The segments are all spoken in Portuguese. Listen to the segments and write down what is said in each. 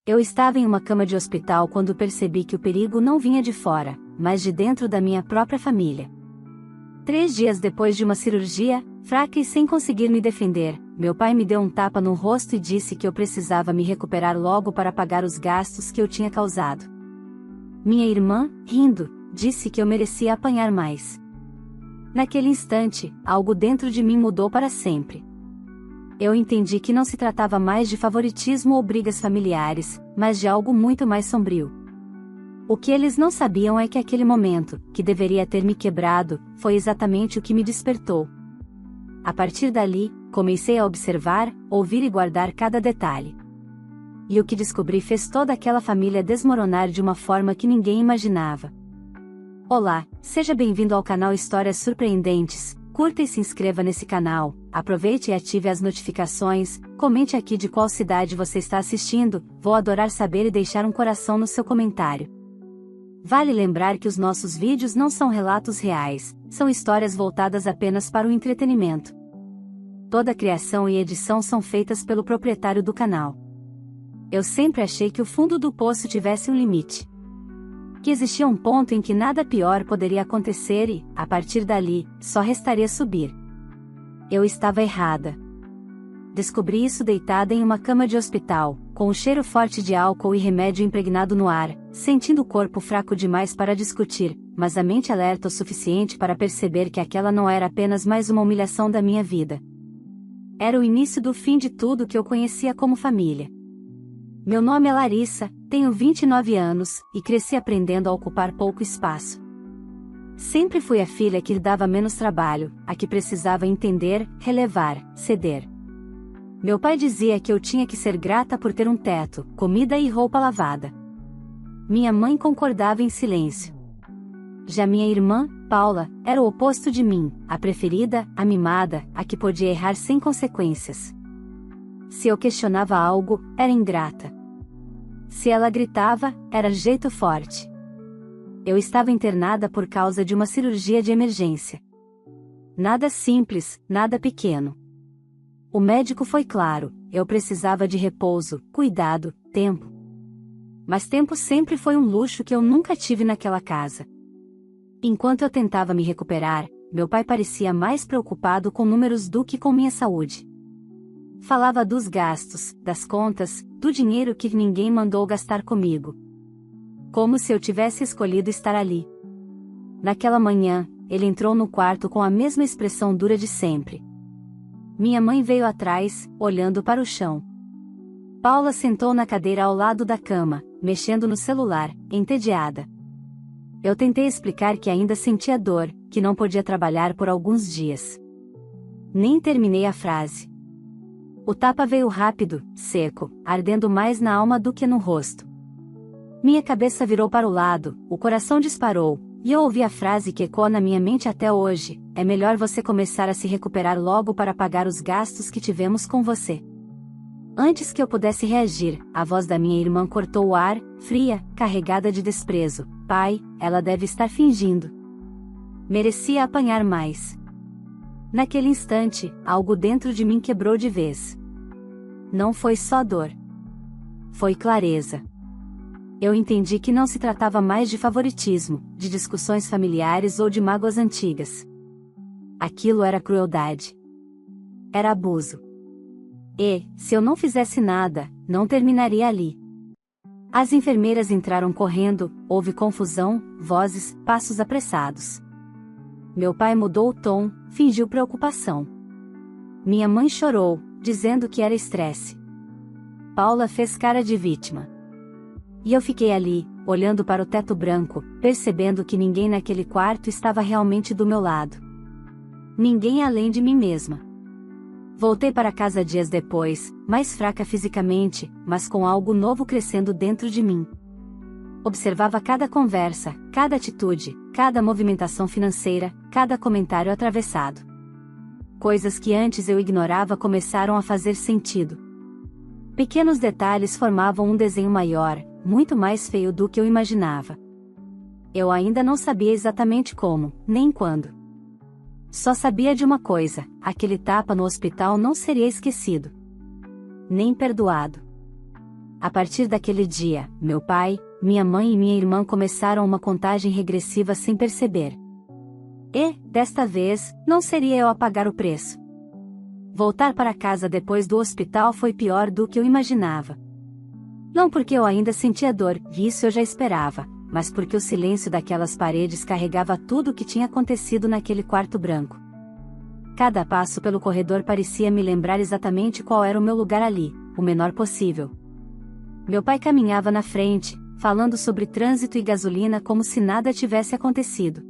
Eu estava em uma cama de hospital quando percebi que o perigo não vinha de fora, mas de dentro da minha própria família. 3 dias depois de uma cirurgia, fraca e sem conseguir me defender, meu pai me deu um tapa no rosto e disse que eu precisava me recuperar logo para pagar os gastos que eu tinha causado. Minha irmã, rindo, disse que eu merecia apanhar mais. Naquele instante, algo dentro de mim mudou para sempre. Eu entendi que não se tratava mais de favoritismo ou brigas familiares, mas de algo muito mais sombrio. O que eles não sabiam é que aquele momento, que deveria ter me quebrado, foi exatamente o que me despertou. A partir dali, comecei a observar, ouvir e guardar cada detalhe. E o que descobri fez toda aquela família desmoronar de uma forma que ninguém imaginava. Olá, seja bem-vindo ao canal Histórias Surpreendentes. Curta e se inscreva nesse canal, aproveite e ative as notificações, comente aqui de qual cidade você está assistindo, vou adorar saber e deixar um coração no seu comentário. Vale lembrar que os nossos vídeos não são relatos reais, são histórias voltadas apenas para o entretenimento. Toda a criação e edição são feitas pelo proprietário do canal. Eu sempre achei que o fundo do poço tivesse um limite. Que existia um ponto em que nada pior poderia acontecer e, a partir dali, só restaria subir. Eu estava errada. Descobri isso deitada em uma cama de hospital, com o cheiro forte de álcool e remédio impregnado no ar, sentindo o corpo fraco demais para discutir, mas a mente alerta o suficiente para perceber que aquela não era apenas mais uma humilhação da minha vida. Era o início do fim de tudo que eu conhecia como família. Meu nome é Larissa, tenho 29 anos, e cresci aprendendo a ocupar pouco espaço. Sempre fui a filha que dava menos trabalho, a que precisava entender, relevar, ceder. Meu pai dizia que eu tinha que ser grata por ter um teto, comida e roupa lavada. Minha mãe concordava em silêncio. Já minha irmã, Paula, era o oposto de mim, a preferida, a mimada, a que podia errar sem consequências. Se eu questionava algo, era ingrata. Se ela gritava, era jeito forte. Eu estava internada por causa de uma cirurgia de emergência. Nada simples, nada pequeno. O médico foi claro, eu precisava de repouso, cuidado, tempo. Mas tempo sempre foi um luxo que eu nunca tive naquela casa. Enquanto eu tentava me recuperar, meu pai parecia mais preocupado com números do que com minha saúde. Falava dos gastos, das contas, do dinheiro que ninguém mandou gastar comigo. Como se eu tivesse escolhido estar ali. Naquela manhã, ele entrou no quarto com a mesma expressão dura de sempre. Minha mãe veio atrás, olhando para o chão. Paula sentou na cadeira ao lado da cama, mexendo no celular, entediada. Eu tentei explicar que ainda sentia dor, que não podia trabalhar por alguns dias. Nem terminei a frase. O tapa veio rápido, seco, ardendo mais na alma do que no rosto. Minha cabeça virou para o lado, o coração disparou, e eu ouvi a frase que ecoa na minha mente até hoje: é melhor você começar a se recuperar logo para pagar os gastos que tivemos com você. Antes que eu pudesse reagir, a voz da minha irmã cortou o ar, fria, carregada de desprezo. Pai, ela deve estar fingindo. Merecia apanhar mais. Naquele instante, algo dentro de mim quebrou de vez. Não foi só dor. Foi clareza. Eu entendi que não se tratava mais de favoritismo, de discussões familiares ou de mágoas antigas. Aquilo era crueldade. Era abuso. E, se eu não fizesse nada, não terminaria ali. As enfermeiras entraram correndo, houve confusão, vozes, passos apressados. Meu pai mudou o tom, fingiu preocupação. Minha mãe chorou, dizendo que era estresse. Paula fez cara de vítima. E eu fiquei ali, olhando para o teto branco, percebendo que ninguém naquele quarto estava realmente do meu lado. Ninguém além de mim mesma. Voltei para casa dias depois, mais fraca fisicamente, mas com algo novo crescendo dentro de mim. Observava cada conversa, cada atitude, cada movimentação financeira, cada comentário atravessado. Coisas que antes eu ignorava começaram a fazer sentido. Pequenos detalhes formavam um desenho maior, muito mais feio do que eu imaginava. Eu ainda não sabia exatamente como, nem quando. Só sabia de uma coisa: aquele tapa no hospital não seria esquecido. Nem perdoado. A partir daquele dia, meu pai, minha mãe e minha irmã começaram uma contagem regressiva sem perceber. E, desta vez, não seria eu a pagar o preço. Voltar para casa depois do hospital foi pior do que eu imaginava. Não porque eu ainda sentia dor, isso eu já esperava, mas porque o silêncio daquelas paredes carregava tudo o que tinha acontecido naquele quarto branco. Cada passo pelo corredor parecia me lembrar exatamente qual era o meu lugar ali, o menor possível. Meu pai caminhava na frente, falando sobre trânsito e gasolina como se nada tivesse acontecido.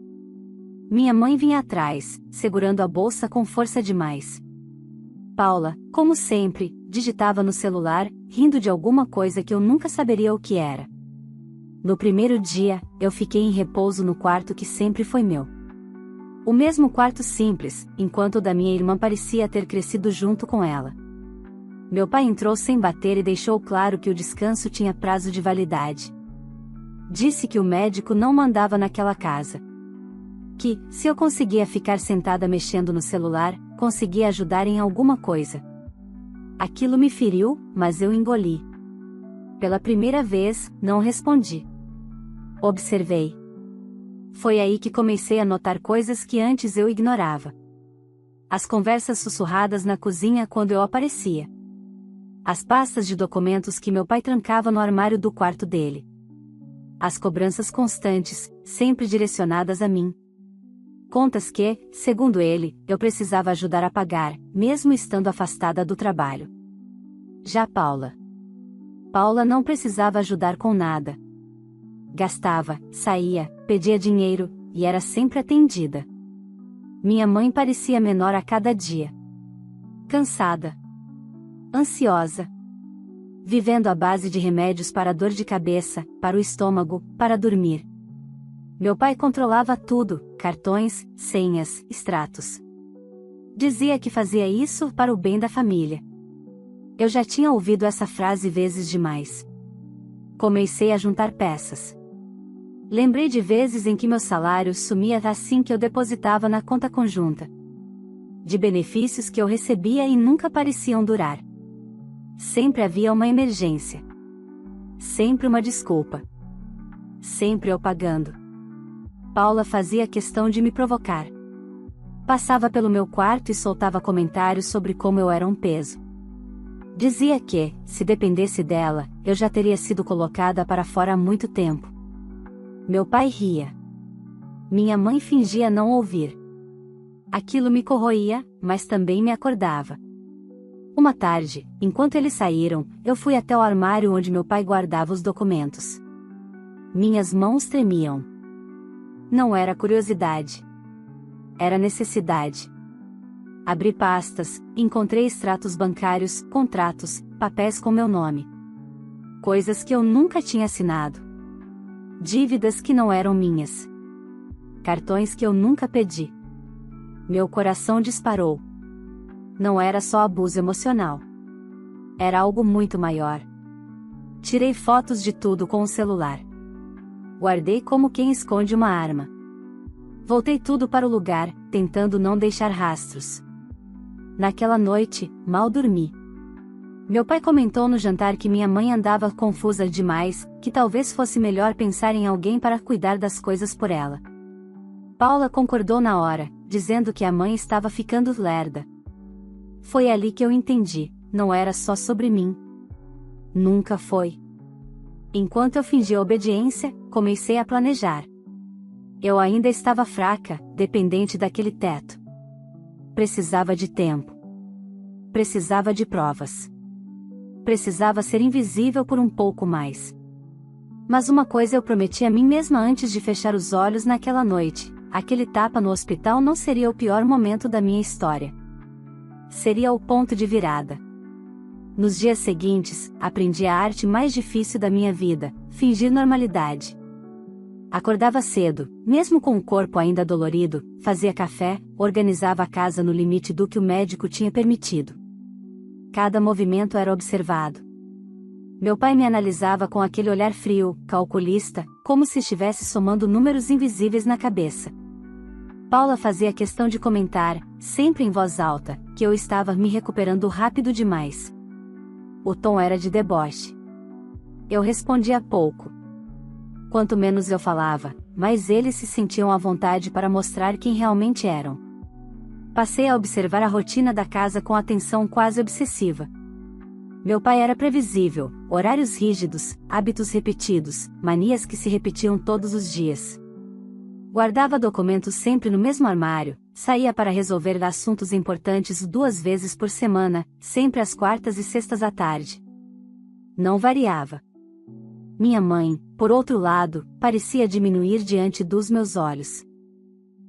Minha mãe vinha atrás, segurando a bolsa com força demais. Paula, como sempre, digitava no celular, rindo de alguma coisa que eu nunca saberia o que era. No primeiro dia, eu fiquei em repouso no quarto que sempre foi meu. O mesmo quarto simples, enquanto o da minha irmã parecia ter crescido junto com ela. Meu pai entrou sem bater e deixou claro que o descanso tinha prazo de validade. Disse que o médico não mandava naquela casa. Que, se eu conseguia ficar sentada mexendo no celular, conseguia ajudar em alguma coisa. Aquilo me feriu, mas eu engoli. Pela primeira vez, não respondi. Observei. Foi aí que comecei a notar coisas que antes eu ignorava. As conversas sussurradas na cozinha quando eu aparecia. As pastas de documentos que meu pai trancava no armário do quarto dele. As cobranças constantes, sempre direcionadas a mim. Contas que, segundo ele, eu precisava ajudar a pagar, mesmo estando afastada do trabalho. Já Paula. Paula não precisava ajudar com nada. Gastava, saía, pedia dinheiro, e era sempre atendida. Minha mãe parecia menor a cada dia. Cansada. Ansiosa. Vivendo à base de remédios para a dor de cabeça, para o estômago, para dormir. Meu pai controlava tudo, cartões, senhas, extratos. Dizia que fazia isso para o bem da família. Eu já tinha ouvido essa frase vezes demais. Comecei a juntar peças. Lembrei de vezes em que meu salário sumia assim que eu depositava na conta conjunta. De benefícios que eu recebia e nunca pareciam durar. Sempre havia uma emergência. Sempre uma desculpa. Sempre eu pagando. Paula fazia questão de me provocar. Passava pelo meu quarto e soltava comentários sobre como eu era um peso. Dizia que, se dependesse dela, eu já teria sido colocada para fora há muito tempo. Meu pai ria. Minha mãe fingia não ouvir. Aquilo me corroía, mas também me acordava. Uma tarde, enquanto eles saíram, eu fui até o armário onde meu pai guardava os documentos. Minhas mãos tremiam. Não era curiosidade. Era necessidade. Abri pastas, encontrei extratos bancários, contratos, papéis com meu nome. Coisas que eu nunca tinha assinado. Dívidas que não eram minhas. Cartões que eu nunca pedi. Meu coração disparou. Não era só abuso emocional. Era algo muito maior. Tirei fotos de tudo com o celular. Guardei como quem esconde uma arma. Voltei tudo para o lugar, tentando não deixar rastros. Naquela noite, mal dormi. Meu pai comentou no jantar que minha mãe andava confusa demais, que talvez fosse melhor pensar em alguém para cuidar das coisas por ela. Paula concordou na hora, dizendo que a mãe estava ficando lerda. Foi ali que eu entendi, não era só sobre mim. Nunca foi. Enquanto eu fingia obediência, comecei a planejar. Eu ainda estava fraca, dependente daquele teto. Precisava de tempo. Precisava de provas. Precisava ser invisível por um pouco mais. Mas uma coisa eu prometi a mim mesma antes de fechar os olhos naquela noite: aquele tapa no hospital não seria o pior momento da minha história. Seria o ponto de virada. Nos dias seguintes, aprendi a arte mais difícil da minha vida: fingir normalidade. Acordava cedo, mesmo com o corpo ainda dolorido, fazia café, organizava a casa no limite do que o médico tinha permitido. Cada movimento era observado. Meu pai me analisava com aquele olhar frio, calculista, como se estivesse somando números invisíveis na cabeça. Paula fazia questão de comentar, sempre em voz alta, que eu estava me recuperando rápido demais. O tom era de deboche. Eu respondia pouco. Quanto menos eu falava, mais eles se sentiam à vontade para mostrar quem realmente eram. Passei a observar a rotina da casa com atenção quase obsessiva. Meu pai era previsível, horários rígidos, hábitos repetidos, manias que se repetiam todos os dias. Guardava documentos sempre no mesmo armário, saía para resolver assuntos importantes 2 vezes por semana, sempre às quartas e sextas à tarde. Não variava. Minha mãe, por outro lado, parecia diminuir diante dos meus olhos.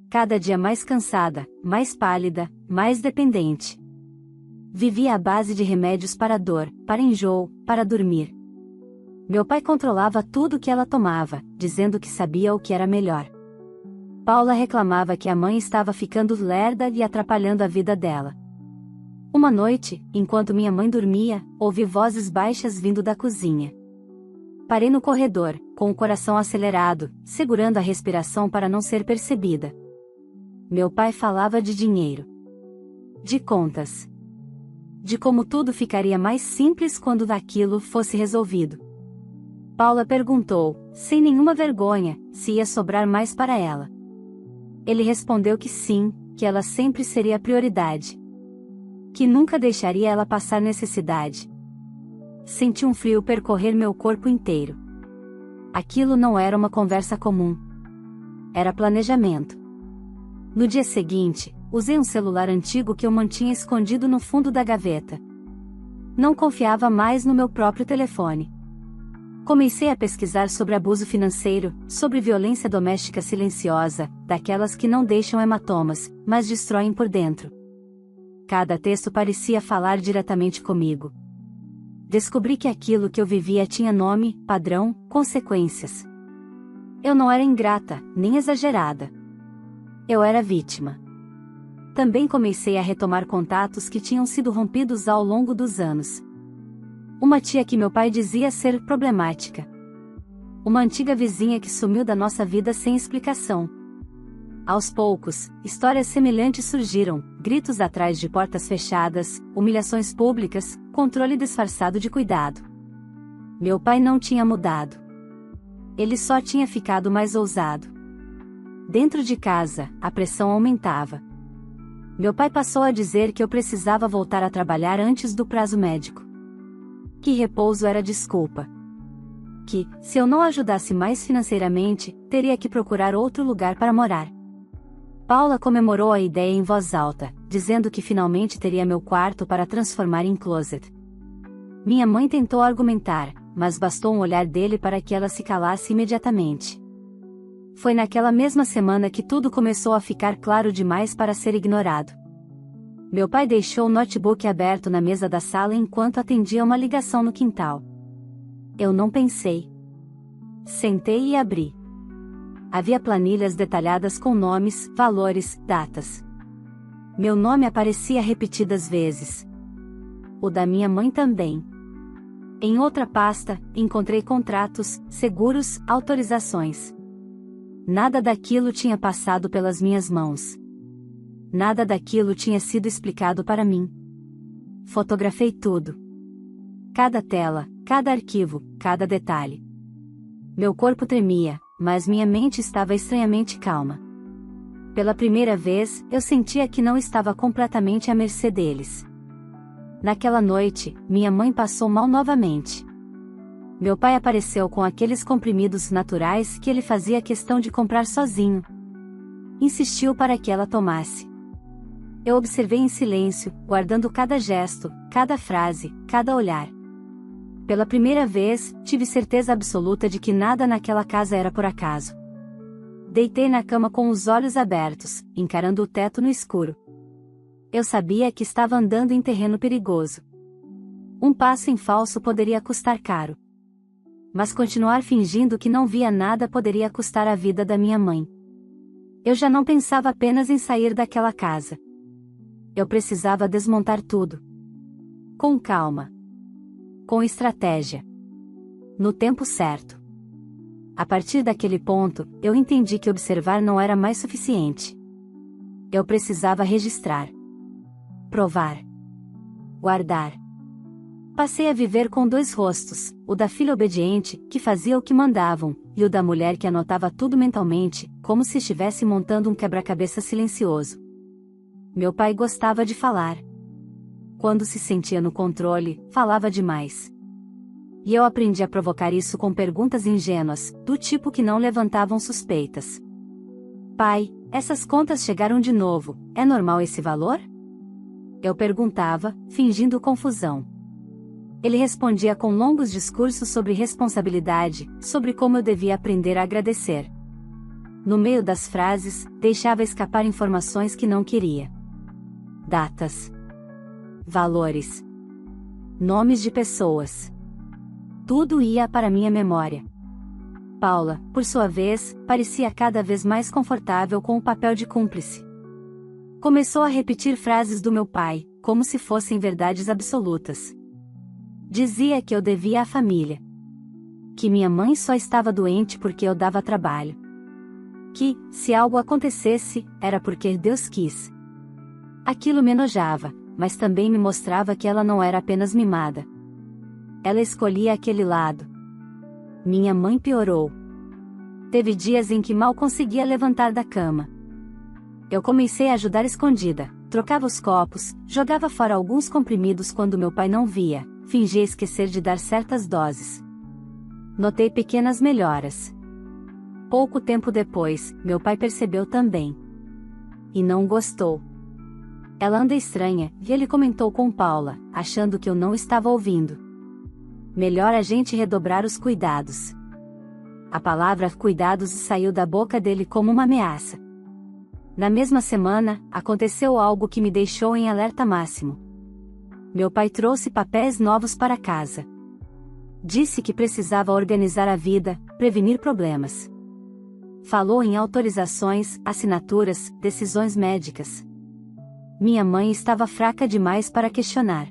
Cada dia mais cansada, mais pálida, mais dependente. Vivia à base de remédios para dor, para enjoo, para dormir. Meu pai controlava tudo que ela tomava, dizendo que sabia o que era melhor. Paula reclamava que a mãe estava ficando lerda e atrapalhando a vida dela. Uma noite, enquanto minha mãe dormia, ouvi vozes baixas vindo da cozinha. Parei no corredor, com o coração acelerado, segurando a respiração para não ser percebida. Meu pai falava de dinheiro. De contas. De como tudo ficaria mais simples quando aquilo fosse resolvido. Paula perguntou, sem nenhuma vergonha, se ia sobrar mais para ela. Ele respondeu que sim, que ela sempre seria a prioridade. Que nunca deixaria ela passar necessidade. Senti um frio percorrer meu corpo inteiro. Aquilo não era uma conversa comum. Era planejamento. No dia seguinte, usei um celular antigo que eu mantinha escondido no fundo da gaveta. Não confiava mais no meu próprio telefone. Comecei a pesquisar sobre abuso financeiro, sobre violência doméstica silenciosa, daquelas que não deixam hematomas, mas destroem por dentro. Cada texto parecia falar diretamente comigo. Descobri que aquilo que eu vivia tinha nome, padrão, consequências. Eu não era ingrata, nem exagerada. Eu era vítima. Também comecei a retomar contatos que tinham sido rompidos ao longo dos anos. Uma tia que meu pai dizia ser problemática. Uma antiga vizinha que sumiu da nossa vida sem explicação. Aos poucos, histórias semelhantes surgiram, gritos atrás de portas fechadas, humilhações públicas, controle disfarçado de cuidado. Meu pai não tinha mudado. Ele só tinha ficado mais ousado. Dentro de casa, a pressão aumentava. Meu pai passou a dizer que eu precisava voltar a trabalhar antes do prazo médico. Que repouso era desculpa. Que, se eu não ajudasse mais financeiramente, teria que procurar outro lugar para morar. Paula comemorou a ideia em voz alta, dizendo que finalmente teria meu quarto para transformar em closet. Minha mãe tentou argumentar, mas bastou um olhar dele para que ela se calasse imediatamente. Foi naquela mesma semana que tudo começou a ficar claro demais para ser ignorado. Meu pai deixou o notebook aberto na mesa da sala enquanto atendia uma ligação no quintal. Eu não pensei. Sentei e abri. Havia planilhas detalhadas com nomes, valores, datas. Meu nome aparecia repetidas vezes. O da minha mãe também. Em outra pasta, encontrei contratos, seguros, autorizações. Nada daquilo tinha passado pelas minhas mãos. Nada daquilo tinha sido explicado para mim. Fotografei tudo. Cada tela, cada arquivo, cada detalhe. Meu corpo tremia, mas minha mente estava estranhamente calma. Pela primeira vez, eu sentia que não estava completamente à mercê deles. Naquela noite, minha mãe passou mal novamente. Meu pai apareceu com aqueles comprimidos naturais que ele fazia questão de comprar sozinho. Insistiu para que ela tomasse. Eu observei em silêncio, guardando cada gesto, cada frase, cada olhar. Pela primeira vez, tive certeza absoluta de que nada naquela casa era por acaso. Deitei na cama com os olhos abertos, encarando o teto no escuro. Eu sabia que estava andando em terreno perigoso. Um passo em falso poderia custar caro. Mas continuar fingindo que não via nada poderia custar a vida da minha mãe. Eu já não pensava apenas em sair daquela casa. Eu precisava desmontar tudo. Com calma. Com estratégia. No tempo certo. A partir daquele ponto, eu entendi que observar não era mais suficiente. Eu precisava registrar. Provar. Guardar. Passei a viver com dois rostos, o da filha obediente, que fazia o que mandavam, e o da mulher que anotava tudo mentalmente, como se estivesse montando um quebra-cabeça silencioso. Meu pai gostava de falar. Quando se sentia no controle, falava demais. E eu aprendi a provocar isso com perguntas ingênuas, do tipo que não levantavam suspeitas. Pai, essas contas chegaram de novo, é normal esse valor? Eu perguntava, fingindo confusão. Ele respondia com longos discursos sobre responsabilidade, sobre como eu devia aprender a agradecer. No meio das frases, deixava escapar informações que não queria. Datas. Valores. Nomes de pessoas. Tudo ia para minha memória. Paula, por sua vez, parecia cada vez mais confortável com o papel de cúmplice. Começou a repetir frases do meu pai, como se fossem verdades absolutas. Dizia que eu devia à família. Que minha mãe só estava doente porque eu dava trabalho. Que, se algo acontecesse, era porque Deus quis. Aquilo me enojava, mas também me mostrava que ela não era apenas mimada. Ela escolhia aquele lado. Minha mãe piorou. Teve dias em que mal conseguia levantar da cama. Eu comecei a ajudar escondida, trocava os copos, jogava fora alguns comprimidos quando meu pai não via, fingia esquecer de dar certas doses. Notei pequenas melhoras. Pouco tempo depois, meu pai percebeu também. E não gostou. Ela anda estranha, e ele comentou com Paula, achando que eu não estava ouvindo. Melhor a gente redobrar os cuidados. A palavra cuidados saiu da boca dele como uma ameaça. Na mesma semana, aconteceu algo que me deixou em alerta máximo. Meu pai trouxe papéis novos para casa. Disse que precisava organizar a vida, prevenir problemas. Falou em autorizações, assinaturas, decisões médicas. Minha mãe estava fraca demais para questionar.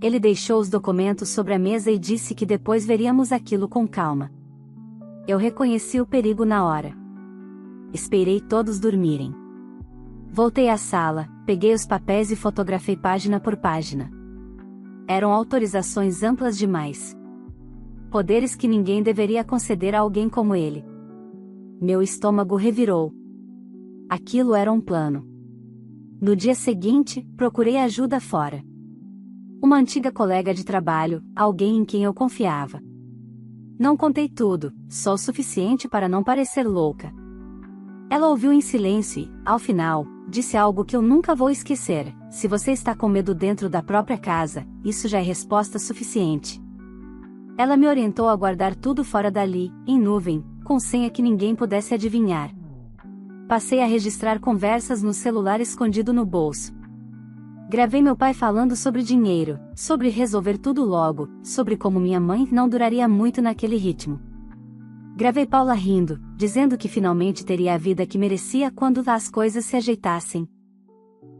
Ele deixou os documentos sobre a mesa e disse que depois veríamos aquilo com calma. Eu reconheci o perigo na hora. Esperei todos dormirem. Voltei à sala, peguei os papéis e fotografei página por página. Eram autorizações amplas demais. Poderes que ninguém deveria conceder a alguém como ele. Meu estômago revirou. Aquilo era um plano. No dia seguinte, procurei ajuda fora. Uma antiga colega de trabalho, alguém em quem eu confiava. Não contei tudo, só o suficiente para não parecer louca. Ela ouviu em silêncio e, ao final, disse algo que eu nunca vou esquecer: se você está com medo dentro da própria casa, isso já é resposta suficiente. Ela me orientou a guardar tudo fora dali, em nuvem, com senha que ninguém pudesse adivinhar. Passei a registrar conversas no celular escondido no bolso. Gravei meu pai falando sobre dinheiro, sobre resolver tudo logo, sobre como minha mãe não duraria muito naquele ritmo. Gravei Paula rindo, dizendo que finalmente teria a vida que merecia quando as coisas se ajeitassem.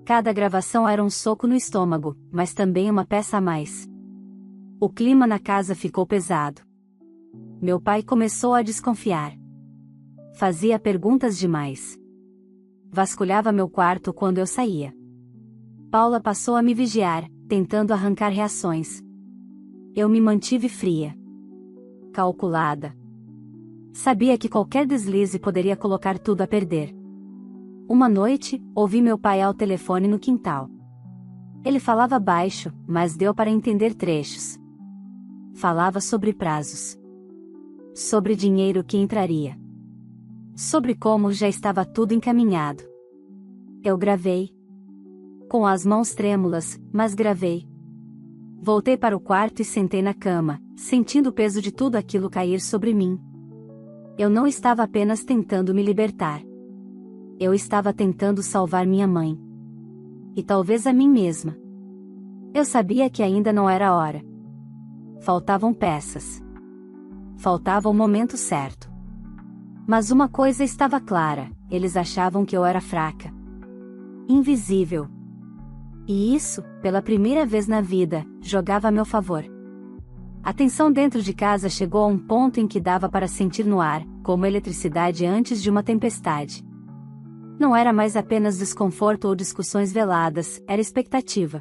Cada gravação era um soco no estômago, mas também uma peça a mais. O clima na casa ficou pesado. Meu pai começou a desconfiar. Fazia perguntas demais. Vasculhava meu quarto quando eu saía. Paula passou a me vigiar, tentando arrancar reações. Eu me mantive fria. Calculada. Sabia que qualquer deslize poderia colocar tudo a perder. Uma noite, ouvi meu pai ao telefone no quintal. Ele falava baixo, mas deu para entender trechos. Falava sobre prazos. Sobre dinheiro que entraria. Sobre como já estava tudo encaminhado. Eu gravei. Com as mãos trêmulas, mas gravei. Voltei para o quarto e sentei na cama, sentindo o peso de tudo aquilo cair sobre mim. Eu não estava apenas tentando me libertar. Eu estava tentando salvar minha mãe. E talvez a mim mesma. Eu sabia que ainda não era a hora. Faltavam peças. Faltava o momento certo. Mas uma coisa estava clara: eles achavam que eu era fraca. Invisível. E isso, pela primeira vez na vida, jogava a meu favor. A tensão dentro de casa chegou a um ponto em que dava para sentir no ar, como eletricidade antes de uma tempestade. Não era mais apenas desconforto ou discussões veladas, era expectativa.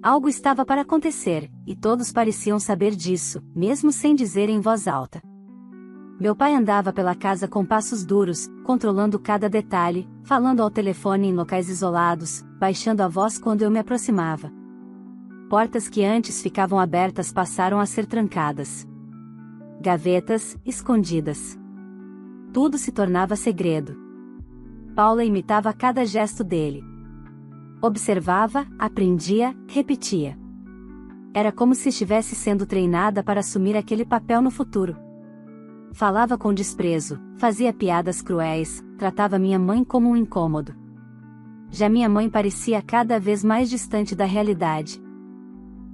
Algo estava para acontecer, e todos pareciam saber disso, mesmo sem dizer em voz alta. Meu pai andava pela casa com passos duros, controlando cada detalhe, falando ao telefone em locais isolados, baixando a voz quando eu me aproximava. Portas que antes ficavam abertas passaram a ser trancadas. Gavetas, escondidas. Tudo se tornava segredo. Paula imitava cada gesto dele. Observava, aprendia, repetia. Era como se estivesse sendo treinada para assumir aquele papel no futuro. Falava com desprezo, fazia piadas cruéis, tratava minha mãe como um incômodo. Já minha mãe parecia cada vez mais distante da realidade.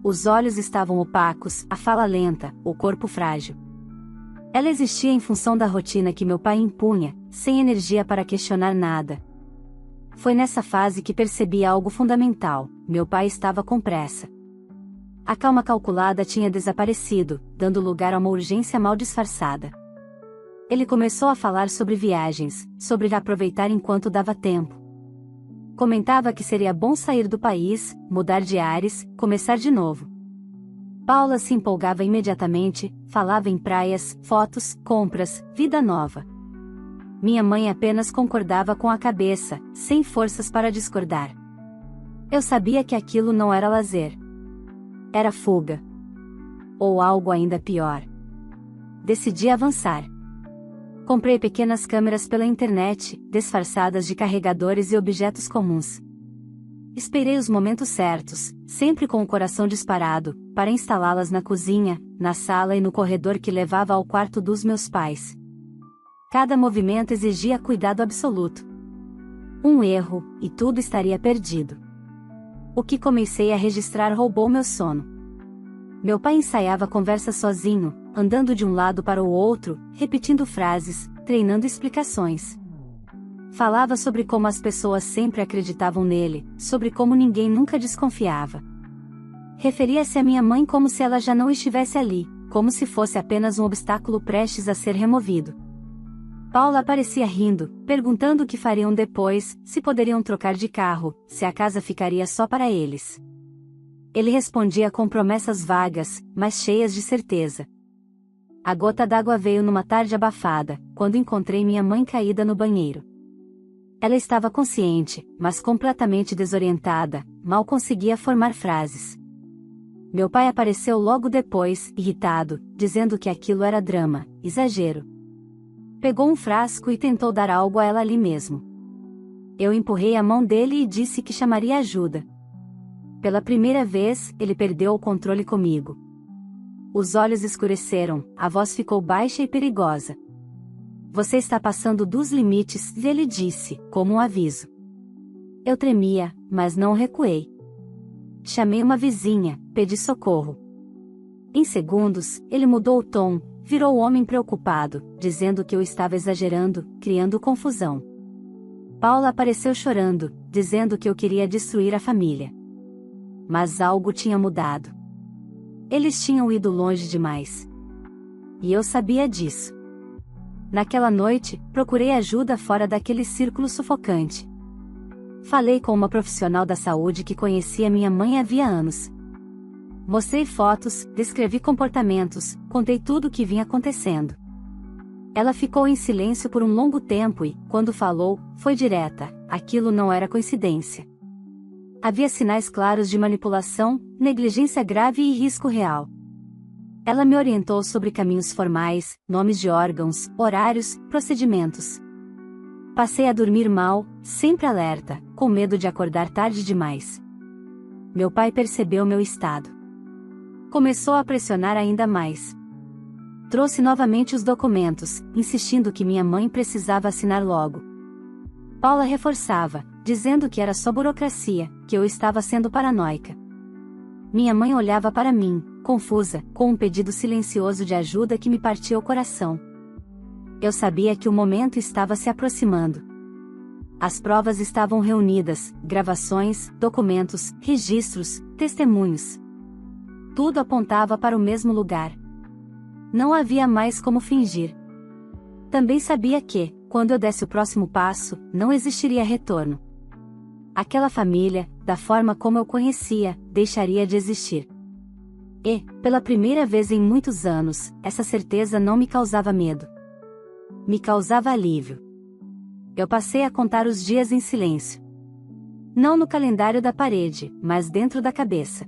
Os olhos estavam opacos, a fala lenta, o corpo frágil. Ela existia em função da rotina que meu pai impunha, sem energia para questionar nada. Foi nessa fase que percebi algo fundamental: meu pai estava com pressa. A calma calculada tinha desaparecido, dando lugar a uma urgência mal disfarçada. Ele começou a falar sobre viagens, sobre aproveitar enquanto dava tempo. Comentava que seria bom sair do país, mudar de ares, começar de novo. Paula se empolgava imediatamente, falava em praias, fotos, compras, vida nova. Minha mãe apenas concordava com a cabeça, sem forças para discordar. Eu sabia que aquilo não era lazer. Era fuga. Ou algo ainda pior. Decidi avançar. Comprei pequenas câmeras pela internet, disfarçadas de carregadores e objetos comuns. Esperei os momentos certos, sempre com o coração disparado, para instalá-las na cozinha, na sala e no corredor que levava ao quarto dos meus pais. Cada movimento exigia cuidado absoluto. Um erro, e tudo estaria perdido. O que comecei a registrar roubou meu sono. Meu pai ensaiava a conversa sozinho, andando de um lado para o outro, repetindo frases, treinando explicações. Falava sobre como as pessoas sempre acreditavam nele, sobre como ninguém nunca desconfiava. Referia-se à minha mãe como se ela já não estivesse ali, como se fosse apenas um obstáculo prestes a ser removido. Paula aparecia rindo, perguntando o que fariam depois, se poderiam trocar de carro, se a casa ficaria só para eles. Ele respondia com promessas vagas, mas cheias de certeza. A gota d'água veio numa tarde abafada, quando encontrei minha mãe caída no banheiro. Ela estava consciente, mas completamente desorientada, mal conseguia formar frases. Meu pai apareceu logo depois, irritado, dizendo que aquilo era drama, exagero. Pegou um frasco e tentou dar algo a ela ali mesmo. Eu empurrei a mão dele e disse que chamaria ajuda. Pela primeira vez, ele perdeu o controle comigo. Os olhos escureceram, a voz ficou baixa e perigosa. Você está passando dos limites, ele disse, como um aviso. Eu tremia, mas não recuei. Chamei uma vizinha, pedi socorro. Em segundos, ele mudou o tom, virou o homem preocupado, dizendo que eu estava exagerando, criando confusão. Paula apareceu chorando, dizendo que eu queria destruir a família. Mas algo tinha mudado. Eles tinham ido longe demais. E eu sabia disso. Naquela noite, procurei ajuda fora daquele círculo sufocante. Falei com uma profissional da saúde que conhecia minha mãe havia anos. Mostrei fotos, descrevi comportamentos, contei tudo o que vinha acontecendo. Ela ficou em silêncio por um longo tempo e, quando falou, foi direta: aquilo não era coincidência. Havia sinais claros de manipulação, negligência grave e risco real. Ela me orientou sobre caminhos formais, nomes de órgãos, horários, procedimentos. Passei a dormir mal, sempre alerta, com medo de acordar tarde demais. Meu pai percebeu meu estado. Começou a pressionar ainda mais. Trouxe novamente os documentos, insistindo que minha mãe precisava assinar logo. Paula reforçava, dizendo que era só burocracia, que eu estava sendo paranoica. Minha mãe olhava para mim, confusa, com um pedido silencioso de ajuda que me partia o coração. Eu sabia que o momento estava se aproximando. As provas estavam reunidas, gravações, documentos, registros, testemunhos. Tudo apontava para o mesmo lugar. Não havia mais como fingir. Também sabia que, quando eu desse o próximo passo, não existiria retorno. Aquela família, da forma como eu conhecia, deixaria de existir. E, pela primeira vez em muitos anos, essa certeza não me causava medo. Me causava alívio. Eu passei a contar os dias em silêncio. Não no calendário da parede, mas dentro da cabeça.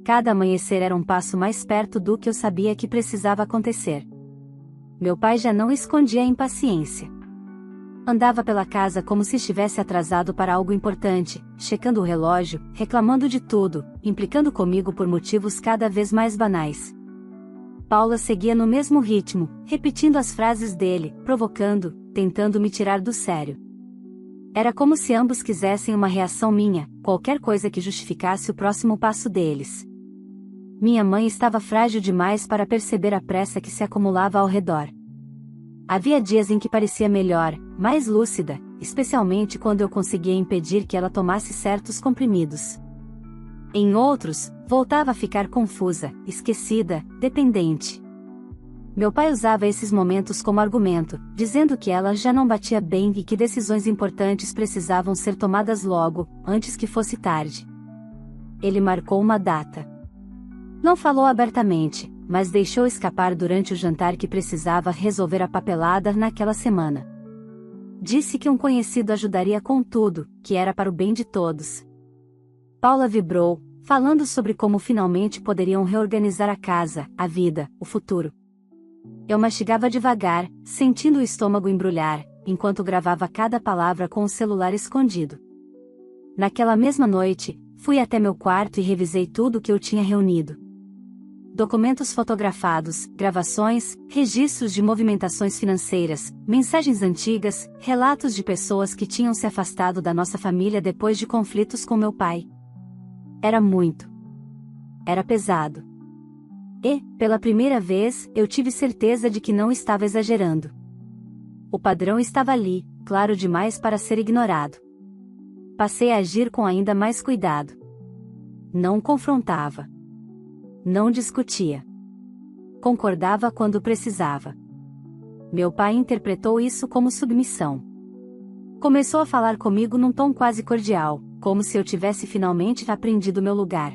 Cada amanhecer era um passo mais perto do que eu sabia que precisava acontecer. Meu pai já não escondia a impaciência. Andava pela casa como se estivesse atrasado para algo importante, checando o relógio, reclamando de tudo, implicando comigo por motivos cada vez mais banais. Paula seguia no mesmo ritmo, repetindo as frases dele, provocando, tentando me tirar do sério. Era como se ambos quisessem uma reação minha, qualquer coisa que justificasse o próximo passo deles. Minha mãe estava frágil demais para perceber a pressa que se acumulava ao redor. Havia dias em que parecia melhor, mais lúcida, especialmente quando eu conseguia impedir que ela tomasse certos comprimidos. Em outros, voltava a ficar confusa, esquecida, dependente. Meu pai usava esses momentos como argumento, dizendo que ela já não batia bem e que decisões importantes precisavam ser tomadas logo, antes que fosse tarde. Ele marcou uma data. Não falou abertamente, mas deixou escapar durante o jantar que precisava resolver a papelada naquela semana. Disse que um conhecido ajudaria com tudo, que era para o bem de todos. Paula vibrou, falando sobre como finalmente poderiam reorganizar a casa, a vida, o futuro. Eu mastigava devagar, sentindo o estômago embrulhar, enquanto gravava cada palavra com o celular escondido. Naquela mesma noite, fui até meu quarto e revisei tudo o que eu tinha reunido. Documentos fotografados, gravações, registros de movimentações financeiras, mensagens antigas, relatos de pessoas que tinham se afastado da nossa família depois de conflitos com meu pai. Era muito. Era pesado. E, pela primeira vez, eu tive certeza de que não estava exagerando. O padrão estava ali, claro demais para ser ignorado. Passei a agir com ainda mais cuidado. Não confrontava. Não discutia. Concordava quando precisava. Meu pai interpretou isso como submissão. Começou a falar comigo num tom quase cordial, como se eu tivesse finalmente aprendido meu lugar.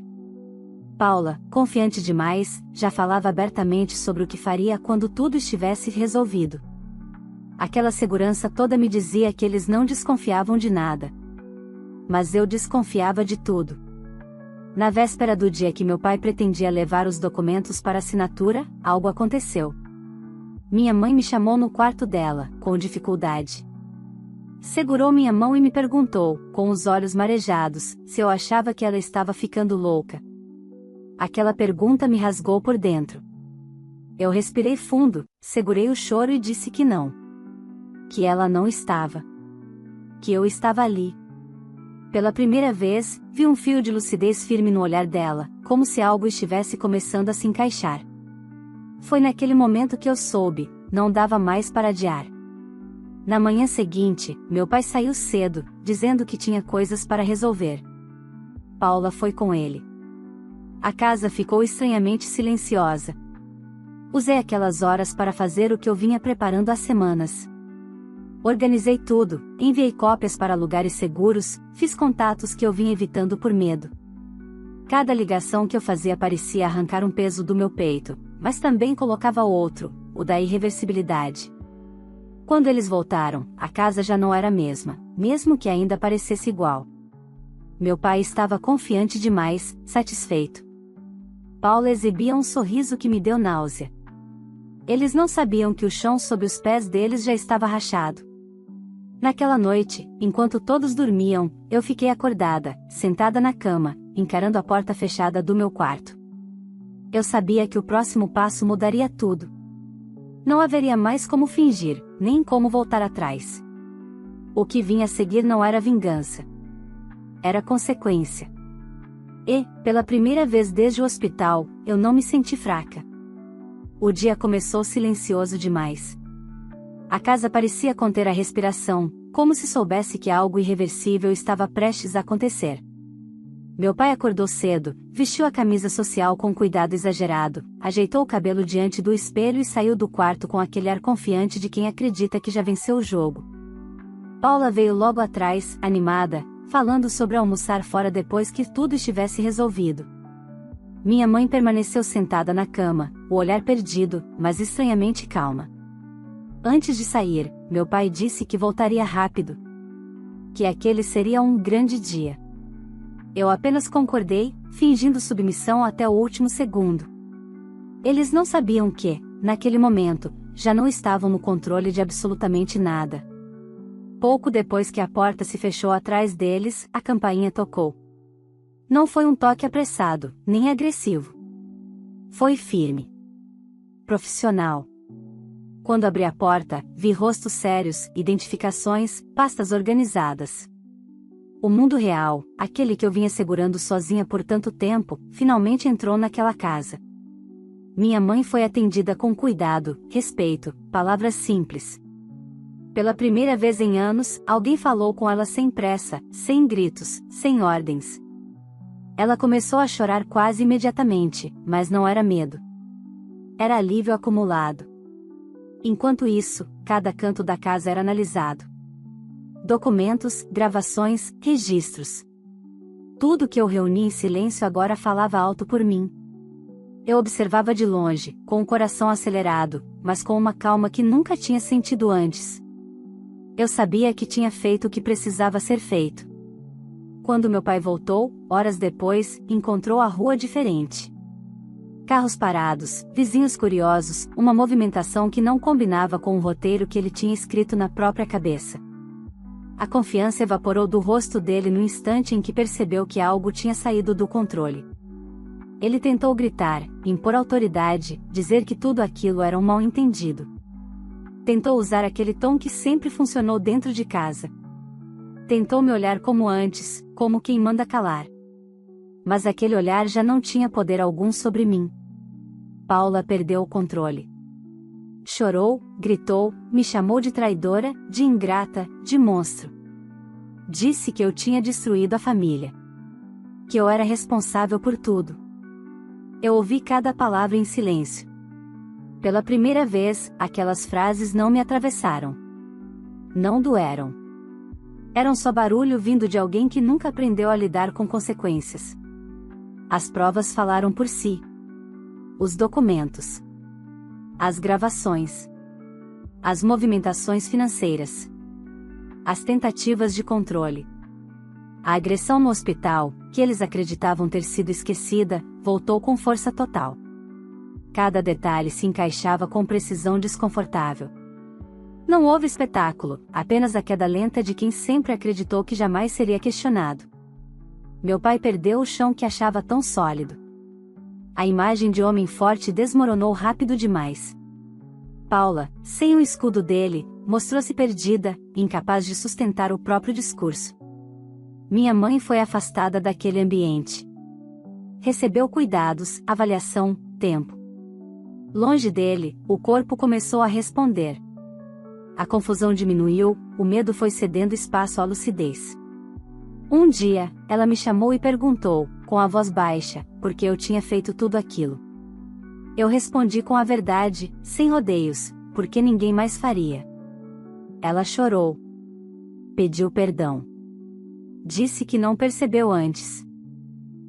Paula, confiante demais, já falava abertamente sobre o que faria quando tudo estivesse resolvido. Aquela segurança toda me dizia que eles não desconfiavam de nada. Mas eu desconfiava de tudo. Na véspera do dia que meu pai pretendia levar os documentos para assinatura, algo aconteceu. Minha mãe me chamou no quarto dela, com dificuldade. Segurou minha mão e me perguntou, com os olhos marejados, se eu achava que ela estava ficando louca. Aquela pergunta me rasgou por dentro. Eu respirei fundo, segurei o choro e disse que não. Que ela não estava. Que eu estava ali. Pela primeira vez, vi um fio de lucidez firme no olhar dela, como se algo estivesse começando a se encaixar. Foi naquele momento que eu soube, não dava mais para adiar. Na manhã seguinte, meu pai saiu cedo, dizendo que tinha coisas para resolver. Paula foi com ele. A casa ficou estranhamente silenciosa. Usei aquelas horas para fazer o que eu vinha preparando há semanas. Organizei tudo, enviei cópias para lugares seguros, fiz contatos que eu vinha evitando por medo. Cada ligação que eu fazia parecia arrancar um peso do meu peito, mas também colocava outro, o da irreversibilidade. Quando eles voltaram, a casa já não era a mesma, mesmo que ainda parecesse igual. Meu pai estava confiante demais, satisfeito. Paula exibia um sorriso que me deu náusea. Eles não sabiam que o chão sob os pés deles já estava rachado. Naquela noite, enquanto todos dormiam, eu fiquei acordada, sentada na cama, encarando a porta fechada do meu quarto. Eu sabia que o próximo passo mudaria tudo. Não haveria mais como fingir, nem como voltar atrás. O que vinha a seguir não era vingança. Era consequência. E, pela primeira vez desde o hospital, eu não me senti fraca. O dia começou silencioso demais. A casa parecia conter a respiração, como se soubesse que algo irreversível estava prestes a acontecer. Meu pai acordou cedo, vestiu a camisa social com cuidado exagerado, ajeitou o cabelo diante do espelho e saiu do quarto com aquele ar confiante de quem acredita que já venceu o jogo. Paula veio logo atrás, animada, falando sobre almoçar fora depois que tudo estivesse resolvido. Minha mãe permaneceu sentada na cama, o olhar perdido, mas estranhamente calma. Antes de sair, meu pai disse que voltaria rápido. Que aquele seria um grande dia. Eu apenas concordei, fingindo submissão até o último segundo. Eles não sabiam que, naquele momento, já não estavam no controle de absolutamente nada. Pouco depois que a porta se fechou atrás deles, a campainha tocou. Não foi um toque apressado, nem agressivo. Foi firme. Profissional. Quando abri a porta, vi rostos sérios, identificações, pastas organizadas. O mundo real, aquele que eu vinha segurando sozinha por tanto tempo, finalmente entrou naquela casa. Minha mãe foi atendida com cuidado, respeito, palavras simples. Pela primeira vez em anos, alguém falou com ela sem pressa, sem gritos, sem ordens. Ela começou a chorar quase imediatamente, mas não era medo. Era alívio acumulado. Enquanto isso, cada canto da casa era analisado. Documentos, gravações, registros. Tudo que eu reuni em silêncio agora falava alto por mim. Eu observava de longe, com o coração acelerado, mas com uma calma que nunca tinha sentido antes. Eu sabia que tinha feito o que precisava ser feito. Quando meu pai voltou, horas depois, encontrou a rua diferente. Carros parados, vizinhos curiosos, uma movimentação que não combinava com o roteiro que ele tinha escrito na própria cabeça. A confiança evaporou do rosto dele no instante em que percebeu que algo tinha saído do controle. Ele tentou gritar, impor autoridade, dizer que tudo aquilo era um mal-entendido. Tentou usar aquele tom que sempre funcionou dentro de casa. Tentou me olhar como antes, como quem manda calar. Mas aquele olhar já não tinha poder algum sobre mim. Paula perdeu o controle. Chorou, gritou, me chamou de traidora, de ingrata, de monstro. Disse que eu tinha destruído a família. Que eu era responsável por tudo. Eu ouvi cada palavra em silêncio. Pela primeira vez, aquelas frases não me atravessaram. Não doeram. Eram só barulho vindo de alguém que nunca aprendeu a lidar com consequências. As provas falaram por si. Os documentos. As gravações. As movimentações financeiras. As tentativas de controle. A agressão no hospital, que eles acreditavam ter sido esquecida, voltou com força total. Cada detalhe se encaixava com precisão desconfortável. Não houve espetáculo, apenas a queda lenta de quem sempre acreditou que jamais seria questionado. Meu pai perdeu o chão que achava tão sólido. A imagem de homem forte desmoronou rápido demais. Paula, sem o escudo dele, mostrou-se perdida, incapaz de sustentar o próprio discurso. Minha mãe foi afastada daquele ambiente. Recebeu cuidados, avaliação, tempo. Longe dele, o corpo começou a responder. A confusão diminuiu, o medo foi cedendo espaço à lucidez. Um dia, ela me chamou e perguntou, com a voz baixa, por que eu tinha feito tudo aquilo. Eu respondi com a verdade, sem rodeios, porque ninguém mais faria. Ela chorou. Pediu perdão. Disse que não percebeu antes.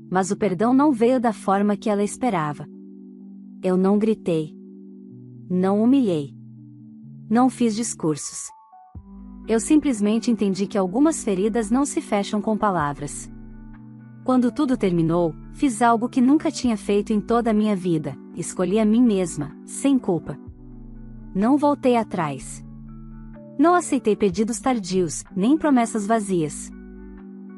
Mas o perdão não veio da forma que ela esperava. Eu não gritei. Não humilhei. Não fiz discursos. Eu simplesmente entendi que algumas feridas não se fecham com palavras. Quando tudo terminou, fiz algo que nunca tinha feito em toda a minha vida, escolhi a mim mesma, sem culpa. Não voltei atrás. Não aceitei pedidos tardios, nem promessas vazias.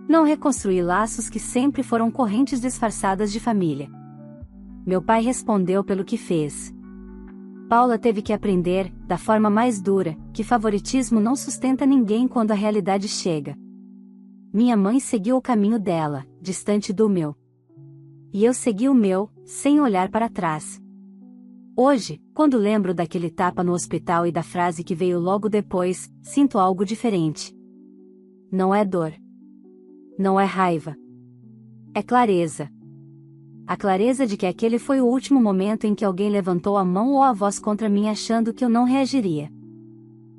Não reconstruí laços que sempre foram correntes disfarçadas de família. Meu pai respondeu pelo que fez. Paula teve que aprender, da forma mais dura, que favoritismo não sustenta ninguém quando a realidade chega. Minha mãe seguiu o caminho dela, distante do meu. E eu segui o meu, sem olhar para trás. Hoje, quando lembro daquele tapa no hospital e da frase que veio logo depois, sinto algo diferente. Não é dor. Não é raiva. É clareza. A clareza de que aquele foi o último momento em que alguém levantou a mão ou a voz contra mim achando que eu não reagiria.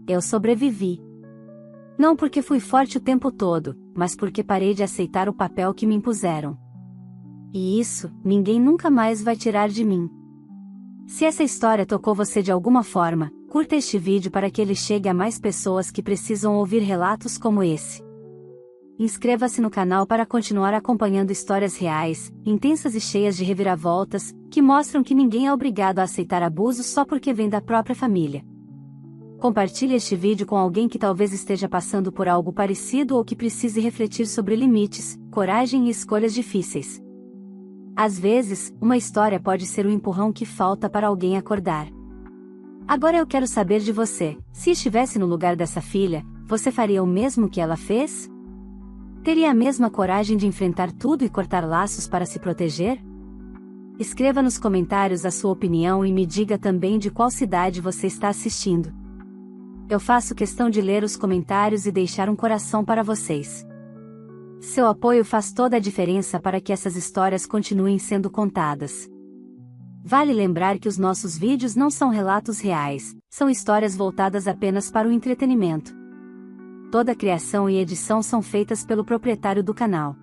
Eu sobrevivi. Não porque fui forte o tempo todo, mas porque parei de aceitar o papel que me impuseram. E isso, ninguém nunca mais vai tirar de mim. Se essa história tocou você de alguma forma, curta este vídeo para que ele chegue a mais pessoas que precisam ouvir relatos como esse. Inscreva-se no canal para continuar acompanhando histórias reais, intensas e cheias de reviravoltas, que mostram que ninguém é obrigado a aceitar abuso só porque vem da própria família. Compartilhe este vídeo com alguém que talvez esteja passando por algo parecido ou que precise refletir sobre limites, coragem e escolhas difíceis. Às vezes, uma história pode ser o empurrão que falta para alguém acordar. Agora eu quero saber de você: se estivesse no lugar dessa filha, você faria o mesmo que ela fez? Teria a mesma coragem de enfrentar tudo e cortar laços para se proteger? Escreva nos comentários a sua opinião e me diga também de qual cidade você está assistindo. Eu faço questão de ler os comentários e deixar um coração para vocês. Seu apoio faz toda a diferença para que essas histórias continuem sendo contadas. Vale lembrar que os nossos vídeos não são relatos reais, são histórias voltadas apenas para o entretenimento. Toda a criação e edição são feitas pelo proprietário do canal.